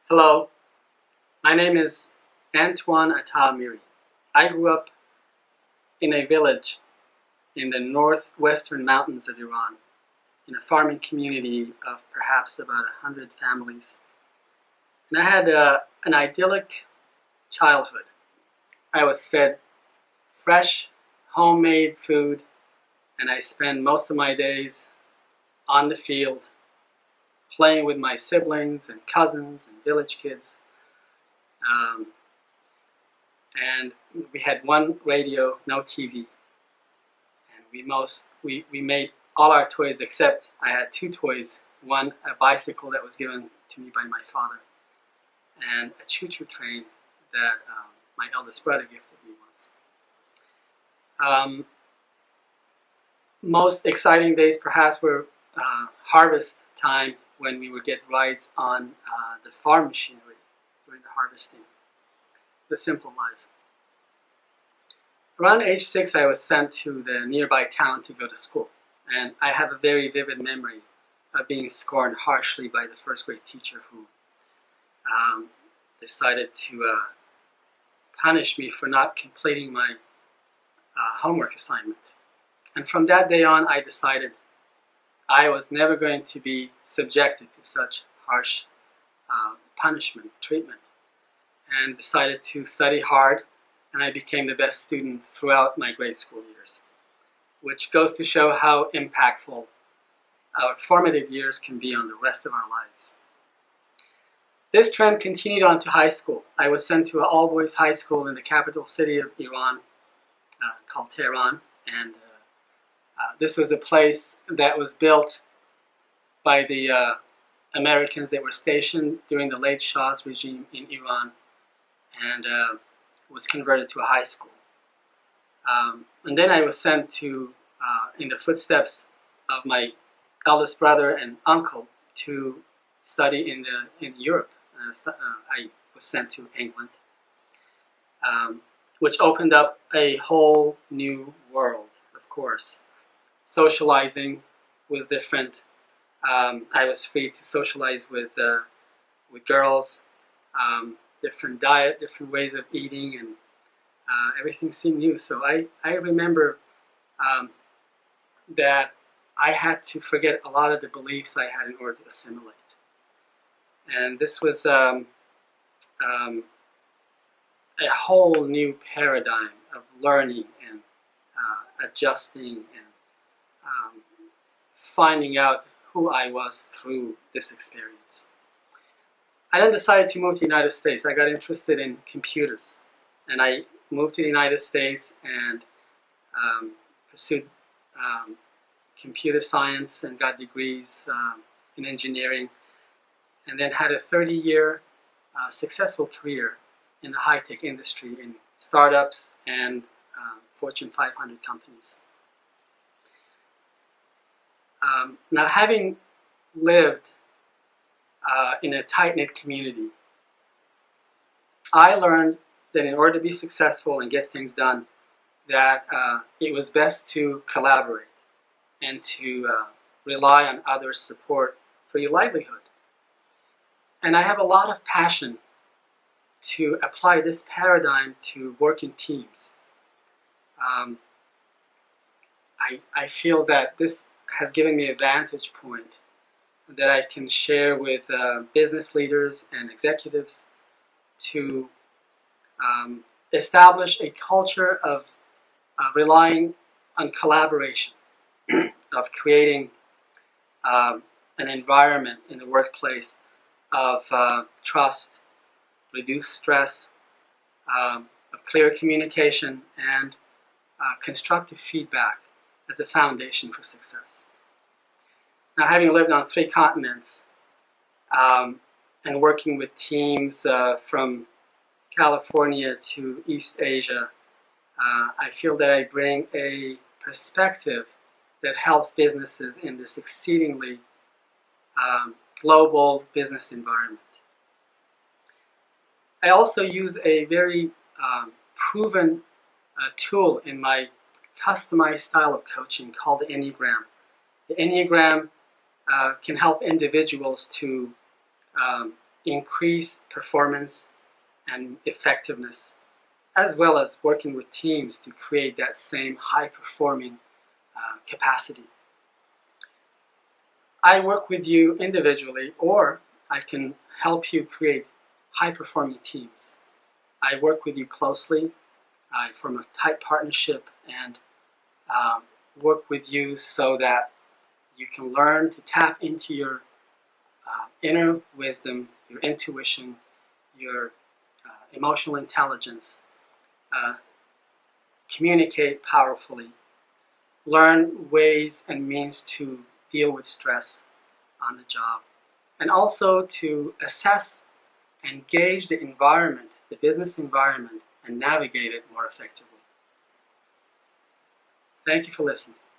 Hello, my name is Antoine Ata Amiri. I grew up in a village in the northwestern mountains of Iran, in a farming community of perhaps about 100 families. And I had an idyllic childhood. I was fed fresh, homemade food, and I spent most of my days on the field, playing with my siblings and cousins and village kids. And we had one radio, no TV. And we made all our toys, except I had two toys. One, a bicycle that was given to me by my father, and a choo-choo train that my eldest brother gifted me once. Most exciting days perhaps were harvest time, when we would get rides on the farm machinery during the harvesting. The simple life. Around age 6, I was sent to the nearby town to go to school. And I have a very vivid memory of being scorned harshly by the first grade teacher who decided to punish me for not completing my homework assignment. And from that day on, I decided I was never going to be subjected to such harsh punishment, treatment, and decided to study hard, and I became the best student throughout my grade school years, which goes to show how impactful our formative years can be on the rest of our lives. This trend continued on to high school. I was sent to an all-boys high school in the capital city of Iran called Tehran, and this was a place that was built by the Americans that were stationed during the late Shah's regime in Iran, and was converted to a high school. And then I was sent to, in the footsteps of my eldest brother and uncle, to study in Europe. I was sent to England, which opened up a whole new world, of course. Socializing was different. I was free to socialize with girls, different diet, different ways of eating, and everything seemed new. So I remember that I had to forget a lot of the beliefs I had in order to assimilate. And this was a whole new paradigm of learning and adjusting and finding out who I was through this experience. I then decided to move to the United States. I got interested in computers, and I moved to the United States and pursued computer science and got degrees in engineering, and then had a 30-year successful career in the high-tech industry, in startups and Fortune 500 companies. Now, having lived in a tight-knit community, I learned that in order to be successful and get things done, that it was best to collaborate and to rely on others' support for your livelihood. And I have a lot of passion to apply this paradigm to working teams. I feel that this has given me a vantage point that I can share with business leaders and executives to establish a culture of relying on collaboration, of creating an environment in the workplace of trust, reduced stress, of clear communication, and constructive feedback as a foundation for success. Now, having lived on 3 continents and working with teams from California to East Asia, I feel that I bring a perspective that helps businesses in this exceedingly global business environment. I also use a very proven tool in my customized style of coaching called the Enneagram. The Enneagram can help individuals to increase performance and effectiveness, as well as working with teams to create that same high-performing capacity. I work with you individually, or I can help you create high-performing teams. I work with you closely. I form a tight partnership and work with you so that you can learn to tap into your inner wisdom, your intuition, your emotional intelligence, communicate powerfully, learn ways and means to deal with stress on the job, and also to assess and gauge the environment, the business environment, and navigate it more effectively. Thank you for listening.